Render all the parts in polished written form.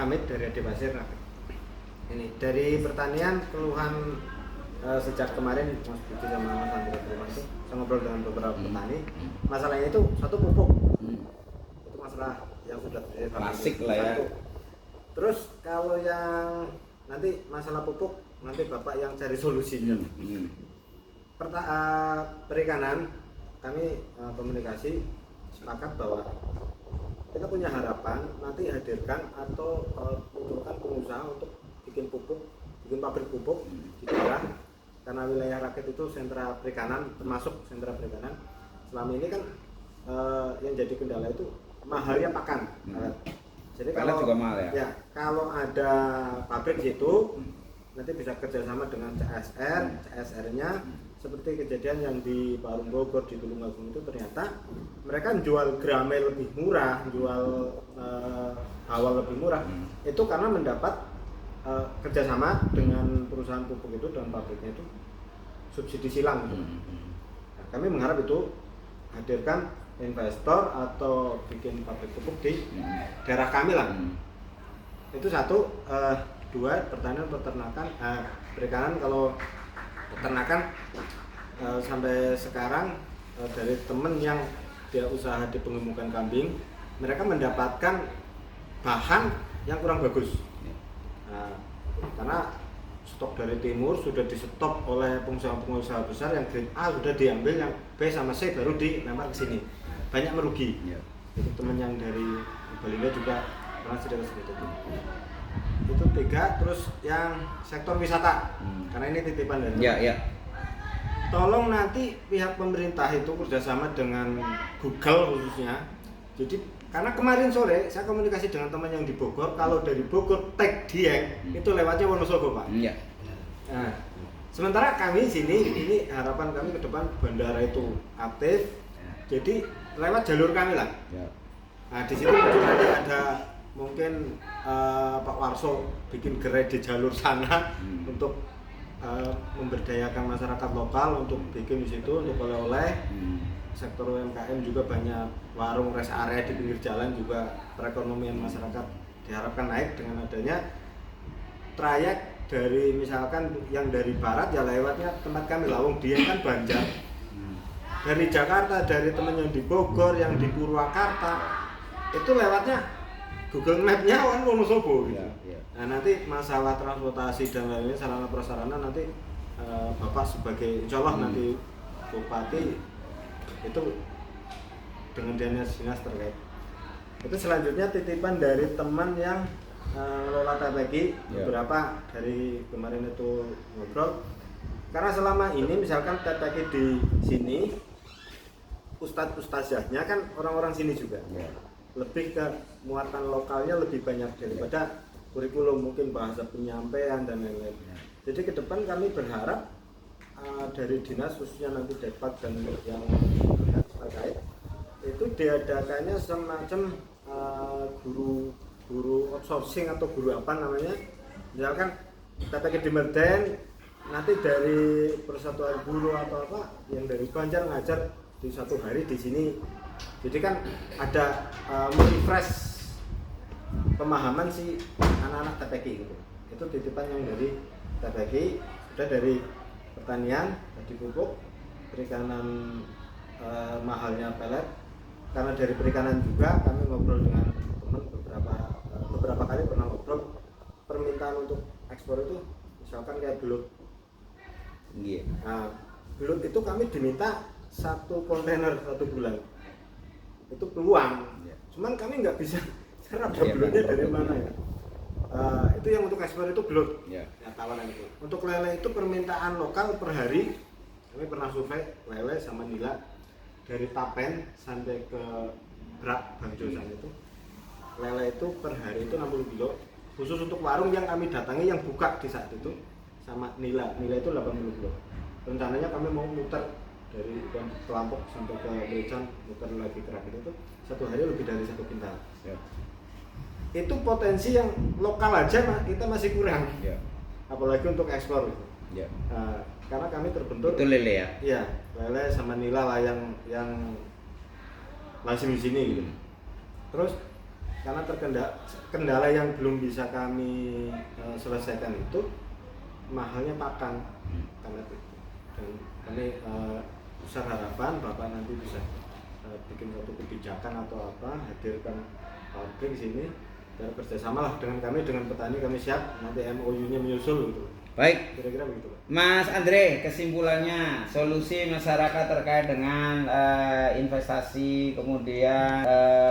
Hamid dari Ade Pasir. Ini dari pertanian keluhan sejak kemarin Mas Budi sama Mas Andri Firman itu saya ngobrol dengan beberapa petani. Masalahnya itu satu pupuk. Itu masalah yang sudah klasik lah ya. Terus kalau yang nanti masalah pupuk nanti Bapak yang cari solusinya. Perikanan kami komunikasi sepakat bahwa kita punya harapan nanti hadirkan atau munculkan pengusaha untuk bikin pupuk, bikin pabrik pupuk di daerah, karena wilayah Rakit itu sentra perikanan, termasuk sentra perikanan. Selama ini kan yang jadi kendala itu mahalnya pakan. Jadi kalau juga mahal ya. Ya, kalau ada pabrik di situ nanti bisa kerjasama dengan CSR-nya. Seperti kejadian yang di Parung Bogor, di Tulungagung itu ternyata mereka jual gramel lebih murah, jual awal lebih murah. Itu karena mendapat kerjasama dengan perusahaan pupuk itu dan pabriknya itu subsidi silang. Nah, kami mengharap itu hadirkan investor atau bikin pabrik pupuk di daerah kami lah. Itu satu. Dua, pertanian peternakan, perikanan. Kalau peternakan sampai sekarang dari temen yang dia usaha di pengemukan kambing, mereka mendapatkan bahan yang kurang bagus. Karena stok dari timur sudah di stop oleh pengusaha-pengusaha besar, yang grade A sudah diambil, yang B sama C baru dilempar ke sini, banyak merugi. Itu temen yang dari Balinda juga pernah cerita seperti itu. Itu tiga. Terus yang sektor wisata, karena ini titipan dari tolong nanti pihak pemerintah itu kerjasama dengan Google khususnya. Jadi karena kemarin sore saya komunikasi dengan teman yang di Bogor, kalau dari Bogor tag Dieng itu lewatnya Wonosobo, Pak. Nah, sementara kami sini, ini harapan kami ke depan bandara itu aktif, jadi lewat jalur kami lah. Nah, di situ nanti ada mungkin Pak Warso bikin gerai di jalur sana untuk memberdayakan masyarakat lokal, untuk bikin di situ untuk oleh-oleh. Sektor UMKM juga banyak warung rest area di pinggir jalan, juga perekonomian masyarakat diharapkan naik dengan adanya trayek dari misalkan yang dari barat ya lewatnya tempat kami Lawung Dieng kan Banjar. Dari Jakarta, dari temen yang di Bogor, yang di Purwakarta, itu lewatnya Google Map-nya kan Wonosobo gitu. Nah, nanti masalah transportasi dan lainnya, sarana prasarana nanti Bapak sebagai insya Allah nanti Bupati itu dengan dinas terkait. Itu selanjutnya titipan dari teman yang ngelola TPG, beberapa dari kemarin itu ngobrol. Karena selama ini misalkan TPG di sini ustadz-ustazahnya kan orang-orang sini juga. Lebih ke muatan lokalnya lebih banyak daripada kurikulum, mungkin bahasa penyampaian dan lain-lain. Jadi ke depan kami berharap dari dinas khususnya nanti Depak dan yang terkait itu diadakannya semacam guru outsourcing atau guru apa namanya, misalkan TPG di Merden nanti dari persatuan guru atau apa yang dari Banjar ngajar di satu hari di sini. Jadi kan ada refresh pemahaman si anak-anak TPG gitu. Itu titipan yang dari TPG, sudah dari pertanian, dari pupuk, perikanan mahalnya pelet. Karena dari perikanan juga kami ngobrol dengan teman beberapa kali pernah ngobrol, permintaan untuk ekspor itu misalkan kayak belut. Nah, belut itu kami diminta 1 kontainer 1 bulan. Itu peluang, cuman kami nggak bisa serap belutnya dari mana ya. Itu yang untuk ekspor itu belut, ya, tawaran itu. Untuk lele itu permintaan lokal per hari, kami pernah survei lele sama nila dari Tapen sampai ke Brak Bangjo sana itu, lele itu per hari itu 60 kilo, khusus untuk warung yang kami datangi yang buka di saat itu, sama nila itu 80 kilo. Rencananya kami mau muter dari Kelampok sampai ke Lecan, muter lagi ke Rakit itu 1 hari lebih dari 1 kintal. Itu potensi yang lokal aja kita masih kurang, apalagi untuk ekspor gitu. Karena kami terbentur itu lele ya? Iya, lele sama nila lah yang lazim di sini gitu. Terus karena kendala yang belum bisa kami selesaikan itu mahalnya pakan karena itu. Dan kami besar harapan Bapak nanti bisa bikin suatu kebijakan atau apa, hadirkan pabrik di sini dan kerjasama lah dengan kami, dengan petani, kami siap nanti MOU-nya menyusul gitu. Baik, Kira-kira begitu Pak. Mas Andre, kesimpulannya solusi masyarakat terkait dengan investasi, kemudian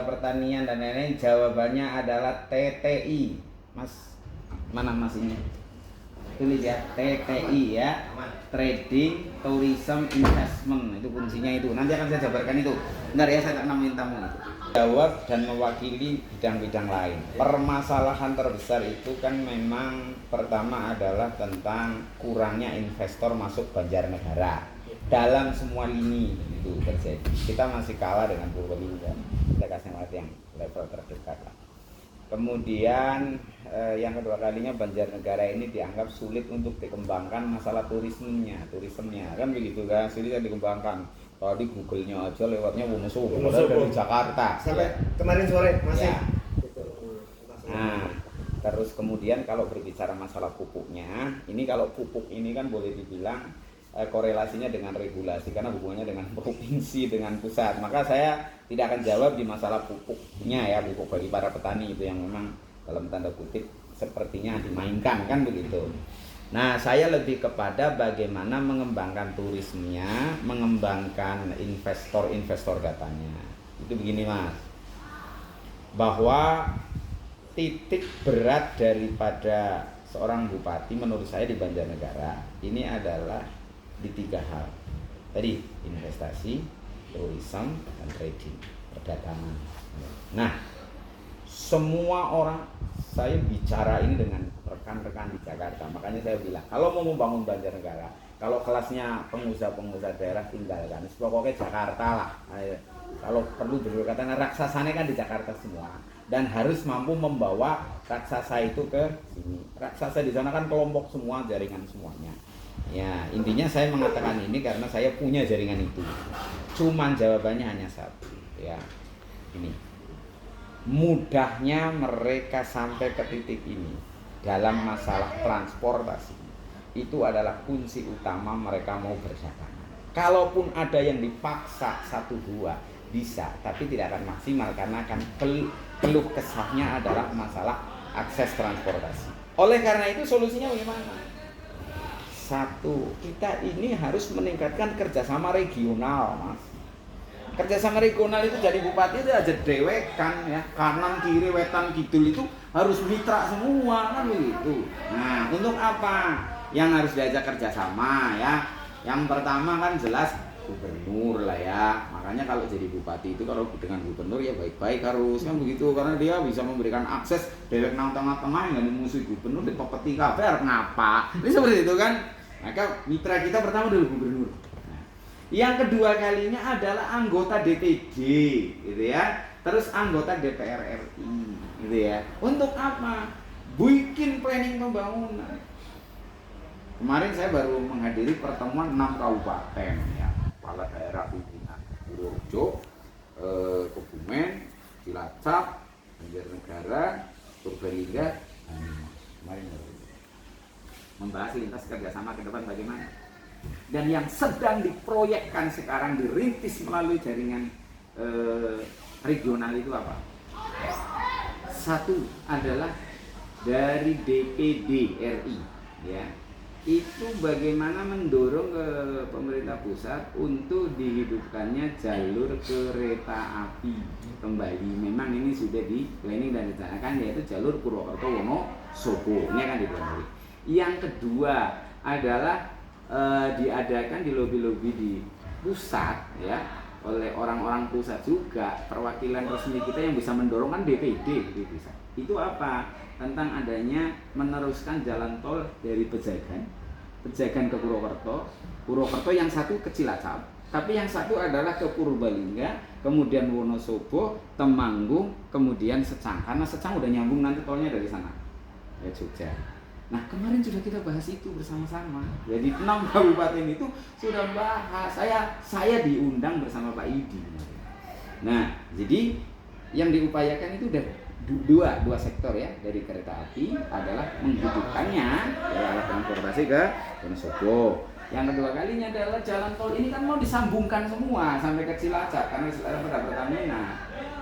pertanian dan lain-lain, jawabannya adalah TTI. Mas, mana Mas ini? Tulis ya, TTI ya, Trading Tourism Investment, itu kuncinya itu. Nanti akan saya jabarkan itu. Bentar ya, saya tak namain tamu itu. Jawab dan mewakili bidang-bidang lain. Permasalahan terbesar itu kan memang pertama adalah tentang kurangnya investor masuk Banjarnegara dalam semua lini itu terjadi. Kita masih kalah dengan Purbalingga. Kita kasih lihat yang level terdekat lah. Kemudian yang kedua kalinya Banjarnegara ini dianggap sulit untuk dikembangkan masalah turismenya kan begitu kan, sulit dikembangkan. Tadi Google-nya aja lewatnya Wonosobo dari Jakarta. Sampai kemarin sore masih. Ya. Nah, terus kemudian kalau berbicara masalah pupuknya, ini kalau pupuk ini kan boleh dibilang korelasinya dengan regulasi karena hubungannya dengan provinsi dengan pusat. Maka saya tidak akan jawab di masalah pupuknya ya, pupuk bagi para petani itu yang memang dalam tanda kutip sepertinya dimainkan kan begitu. Nah, saya lebih kepada bagaimana mengembangkan turismenya, mengembangkan investor-investor datanya. Itu begini Mas, bahwa titik berat daripada seorang bupati menurut saya di Banjarnegara ini adalah di 3 hal. Tadi investasi, tourism, dan trading, perdagangan. Nah, semua orang, saya bicara ini dengan rekan-rekan di Jakarta, makanya saya bilang kalau mau membangun Banjarnegara, kalau kelasnya pengusaha-pengusaha daerah tinggalkan, pokoknya Jakarta lah. Kalau perlu berkata raksasanya kan di Jakarta semua, dan harus mampu membawa raksasa itu ke sini. Raksasa di sana kan kelompok semua, jaringan semuanya. Ya, intinya saya mengatakan ini karena saya punya jaringan itu. Cuman jawabannya hanya satu, ya. Ini mudahnya mereka sampai ke titik ini dalam masalah transportasi itu adalah kunci utama mereka mau berdagang. Kalaupun ada yang dipaksa 1-2 bisa, tapi tidak akan maksimal karena akan keluh kesahnya adalah masalah akses transportasi. Oleh karena itu solusinya bagaimana? Satu, kita ini harus meningkatkan kerjasama regional, Mas. Kerjasama regional itu jadi bupati itu aja dewekan ya, kanan kiri wetan kidul itu harus mitra semua kan begitu. Nah, untuk apa yang harus diajak kerjasama ya? Yang pertama kan jelas gubernur lah ya. Makanya kalau jadi bupati itu kalau dengan gubernur ya baik-baik harus kan begitu, karena dia bisa memberikan akses dewek nang tengah-tengah yang musuh gubernur di pepeti kabeh arep ngapa. Ini seperti itu kan. Maka mitra kita pertama dulu gubernur. Yang kedua kalinya adalah anggota DPD, gitu ya. Terus anggota DPR RI, gitu ya. Untuk apa? Bikin planning pembangunan. Kemarin saya baru menghadiri pertemuan 6 kabupaten, ya. Kepala daerah pimpinan Purworejo, Kebumen, Cilacap, Banjarnegara, Purbalingga, kemarin membahas lintas kerjasama ke depan bagaimana. Dan yang sedang diproyekkan sekarang dirintis melalui jaringan regional itu apa? Satu adalah dari DPD RI, ya. Itu bagaimana mendorong ke pemerintah pusat untuk dihidupkannya jalur kereta api kembali. Memang ini sudah di planning dan direncanakan, yaitu jalur Purwokerto Wonosobo. Ini akan dibangun. Yang kedua adalah diadakan di lobi-lobi di pusat ya, oleh orang-orang pusat juga, perwakilan resmi kita yang bisa mendorong kan DPD di pusat. Itu apa? Tentang adanya meneruskan jalan tol dari Pejagan ke Purwokerto yang satu ke Cilacap, tapi yang satu adalah ke Purbalingga, kemudian Wonosobo, Temanggung, kemudian Secang. Karena Secang udah nyambung nanti tolnya dari sana ya, Jogja. Nah, kemarin sudah kita bahas itu bersama-sama. Jadi 6 kabupaten itu sudah bahas. Saya diundang bersama Pak Idi. Nah, jadi yang diupayakan itu dua sektor ya dari kereta api adalah menghidupkannya dari alat transportasi ke Wonosobo. Yang kedua kalinya adalah jalan tol ini kan mau disambungkan semua sampai ke Cilacap karena pada Pertamina.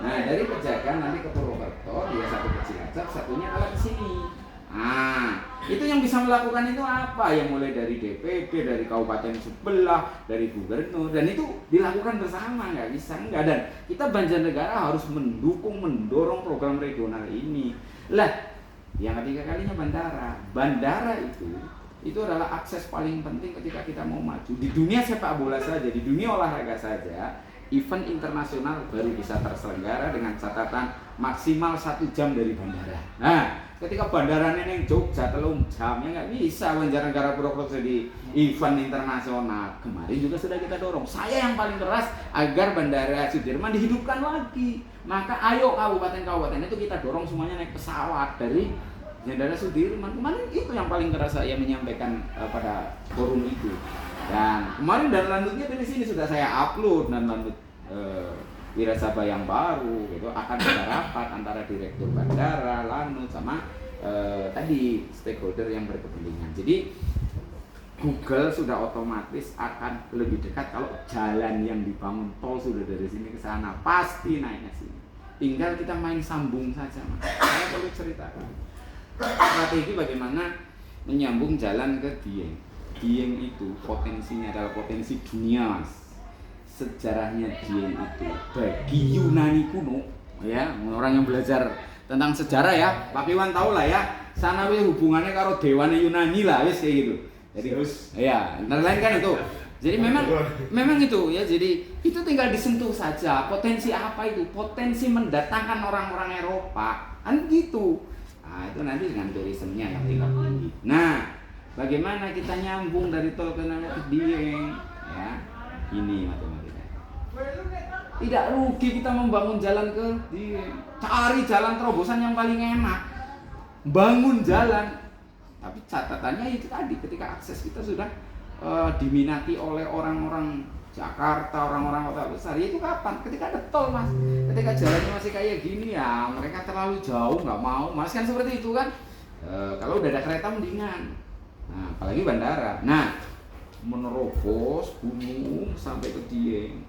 Nah dari Pejagan nanti ke Purwokerto, dia satu ke Cilacap, satunya adalah ke sini. Nah itu yang bisa melakukan itu apa? Yang mulai dari DPD, dari kabupaten sebelah, dari gubernur, dan itu dilakukan bersama, nggak bisa enggak. Dan kita Banjarnegara harus mendorong program regional ini. Lah, yang ketiga kalinya bandara. Bandara itu adalah akses paling penting ketika kita mau maju di dunia sepak bola saja, di dunia olahraga saja. Event internasional baru bisa terselenggara dengan catatan maksimal 1 jam dari bandara. Nah, ketika bandaranya yang Jogja 3 jam ya nggak bisa Banjarnegara Purwokerto jadi event internasional. Kemarin juga sudah kita dorong. Saya yang paling keras agar Bandara Sudirman dihidupkan lagi. Maka ayo kabupaten-kabupaten itu kita dorong semuanya naik pesawat dari Bandara Sudirman. Kemarin itu yang paling keras saya menyampaikan pada forum itu. Dan kemarin dan lanjutnya dari sini sudah saya upload dan lanjut Wirasaba yang baru gitu akan ada rapat antara direktur bandara, lanut sama tadi stakeholder yang berkepentingan. Jadi Google sudah otomatis akan lebih dekat kalau jalan yang dibangun tol sudah dari sini ke sana pasti naiknya sini. Tinggal kita main sambung saja, Mas. Saya perlu ceritakan strategi bagaimana menyambung jalan ke Dieng. Dieng itu potensinya adalah potensi dunia, Mas. Sejarahnya Dieng itu bagi Yunani kuno, ya orang yang belajar tentang sejarah ya, Pak Iwan tahu lah ya. Sana wis hubungannya karo dewane Yunani lah, wis kayak gitu. Jadi ya, lain kan itu. Jadi memang itu ya. Jadi itu tinggal disentuh saja. Potensi apa itu? Potensi mendatangkan orang-orang Eropa, kan gitu. Nah itu nanti dengan turismenya yang tingkat tinggi. Nah, bagaimana kita nyambung dari tol ke Dieng? Ya, ini matematika. Tidak rugi kita membangun jalan ke Dieng. Cari jalan terobosan yang paling enak. Bangun jalan. Tapi catatannya itu tadi, ketika akses kita sudah diminati oleh orang-orang Jakarta, orang-orang kota besar, ya itu kapan? Ketika ada tol, Mas. Ketika jalannya masih kayak gini ya, mereka terlalu jauh, nggak mau. Mas kan seperti itu kan? Kalau udah ada kereta mendingan. Nah, apalagi bandara. Nah, menerobos gunung sampai ke Dieng.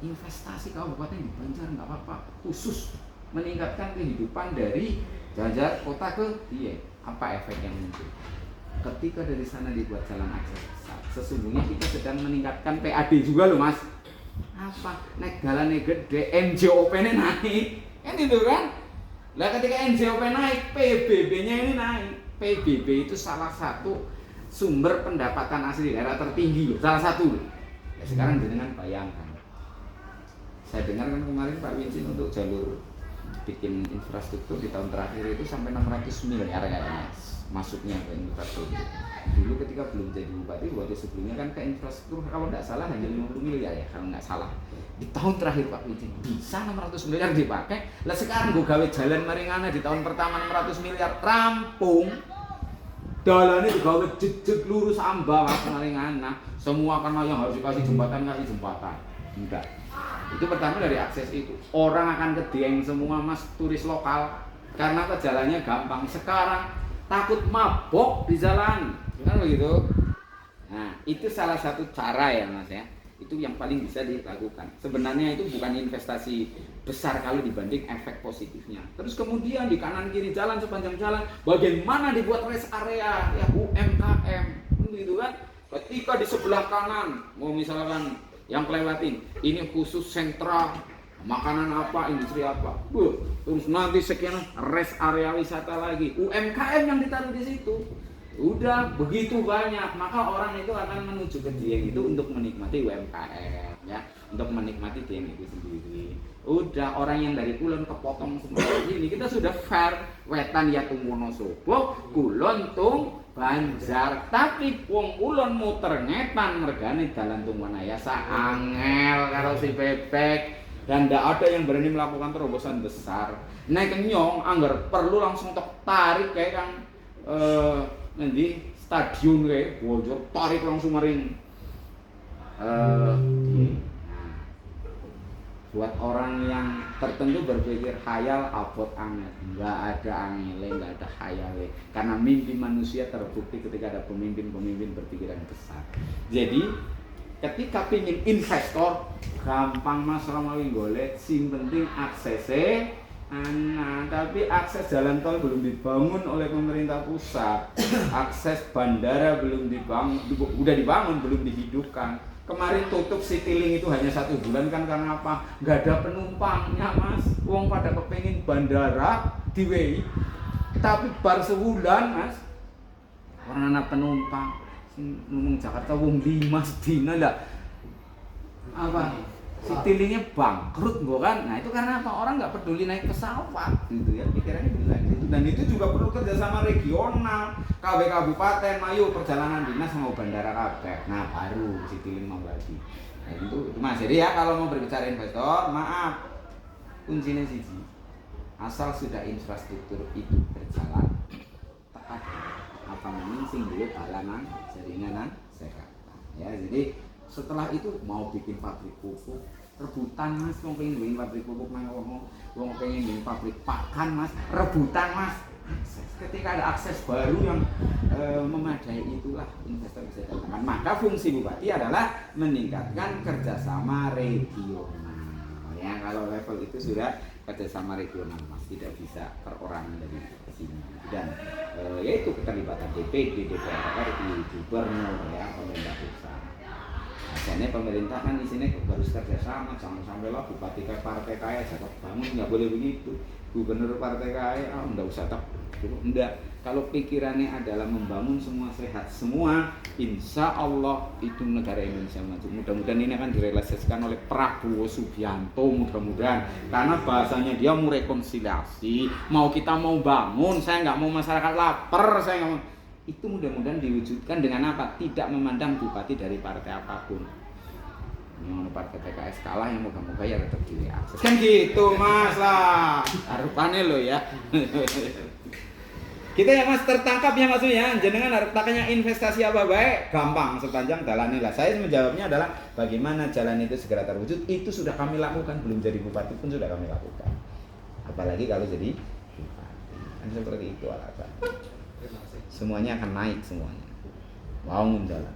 Investasi kabupaten di Banjar nggak apa-apa, khusus meningkatkan kehidupan dari Banjar kota ke Dieng. Apa efek yang muncul? Ketika dari sana dibuat jalan akses besar, sesungguhnya kita sedang meningkatkan PAD juga loh, Mas. Apa? Naik jalannya gede, NJOP-nya naik, kan itu kan? Lah ketika NJOP naik, PBB-nya ini naik. PBB itu salah satu sumber pendapatan asli daerah tertinggi loh, salah satu. Ya, sekarang dengan bayangkan. Saya dengar kan kemarin Pak Wincin untuk jalur bikin infrastruktur di tahun terakhir itu sampai 600 miliar kayaknya masuknya ke infrastruktur. Dulu ketika belum jadi bupati, waktu sebelumnya kan ke infrastruktur kalau tidak salah hanya 50 miliar ya kalau nggak salah. Di tahun terakhir Pak Wincin bisa 600 miliar dipakai. Lah sekarang gue gawe jalan Maringana di tahun pertama 600 miliar rampung. Dalannya digawe jejeg lurus amba Mas Maringana. Semua karena yang harus dikasih jembatan enggak. Itu pertama dari akses itu. Orang akan ke Dieng semua, Mas, turis lokal. Karena jalannya gampang. Sekarang takut mabok di jalan. Kan begitu? Nah, itu salah satu cara ya, Mas ya. Itu yang paling bisa dilakukan. Sebenarnya itu bukan investasi besar kalau dibanding efek positifnya. Terus kemudian di kanan kiri jalan sepanjang jalan, bagaimana dibuat rest area ya UMKM, gitu kan? Ketika di sebelah kanan, mau misalkan yang kelewatin, ini khusus sentra makanan apa, industri apa, terus nanti sekian rest area wisata lagi, UMKM yang ditaruh di situ. Udah begitu banyak, maka orang itu akan menuju ke Dieng itu untuk menikmati UMKM ya, untuk menikmati Dieng itu sendiri. Udah orang yang dari Kulon kepotong semua ini kita sudah fair, wetan ya tung Wonosobo, Kulon tung Banjar, tapi wong Kulon muter ngetan mergane dalan tung Wanayasa angel karo si bebek dan ndak ada yang berani melakukan terobosan besar. Naik kenyong anggar perlu langsung tarik kayak kan nanti stadion kayak bocor tarik langsung maring Buat orang yang tertentu berpikir khayal abot angel, nggak ada angele, nggak ada khayale, karena mimpi manusia terbukti ketika ada pemimpin-pemimpin berpikiran besar. Jadi ketika pingin investor gampang mas Romawi golek, sing penting aksesnya. Tapi akses jalan tol belum dibangun oleh pemerintah pusat, akses bandara belum dibangun, udah dibangun belum dihidupkan. Kemarin tutup Citylink itu hanya 1 bulan kan karena apa? Nggak ada penumpangnya mas. Wong pada kepengin bandara di WI, tapi bar sebulan mas, orang anak penumpang. Ngomong Jakarta wong 5 sedina lah. Apa? Citylink-nya bangkrut kan? Nah itu karena apa? Orang nggak peduli naik pesawat gitu ya, pikirannya gitu. Dan itu juga perlu kerjasama regional, KB kabupaten, ayo perjalanan dinas mau bandara kabeh. Nah baru Citylink mau lagi. Nah itu mas. Jadi ya kalau mau berbicara investor, maaf, kuncinya siji, asal sudah infrastruktur itu berjalan, tepat apa namanya sing duwe balanan jaringan sehat. Ya jadi setelah itu mau bikin pabrik pupuk rebutan mas, wong pengen bikin pabrik pupuk mang wong pengen bikin pabrik pakan mas, rebutan mas. Ketika ada akses baru yang memadai, itulah investor bisa datangkan. Maka fungsi bupati adalah meningkatkan kerjasama regional. Ya kalau level itu sudah kerjasama regional mas, tidak bisa perorangan dari sini. Dan yaitu keterlibatan DPD, DPR, gubernur ya, pemerintah pusat. Biasanya pemerintah kan di sini harus kerjasama, jangan sampai lah bupati kayak partai kaya cakep bangun, nggak boleh begitu. Gubernur partai kaya, nggak usah tak, enggak. Kalau pikirannya adalah membangun semua sehat semua, insya Allah itu negara Indonesia maju. Mudah-mudahan ini akan direalisasikan oleh Prabowo Subianto, mudah-mudahan. Karena bahasanya dia mau rekonsiliasi, mau kita mau bangun, saya nggak mau masyarakat lapar, saya nggak mau. Itu mudah-mudahan diwujudkan dengan apa? Tidak memandang bupati dari partai apapun. Yang partai PKS kalah, yang moga-moga ya tetap diri akses. Kan gitu mas lah. Harapannya lo ya. Kita ya mas tertangkap ya maksudnya. Jenengan harus takanya investasi apa baik, gampang sepanjang jalannya lah. Saya menjawabnya adalah bagaimana jalan itu segera terwujud. Itu sudah kami lakukan, belum jadi bupati pun sudah kami lakukan. Apalagi kalau jadi bupati. Kan seperti itu alasan. Semuanya akan naik semuanya. Bangun jalan.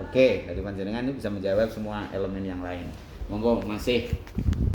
Oke, dari panjenengan ini bisa menjawab semua elemen yang lain. Monggo masih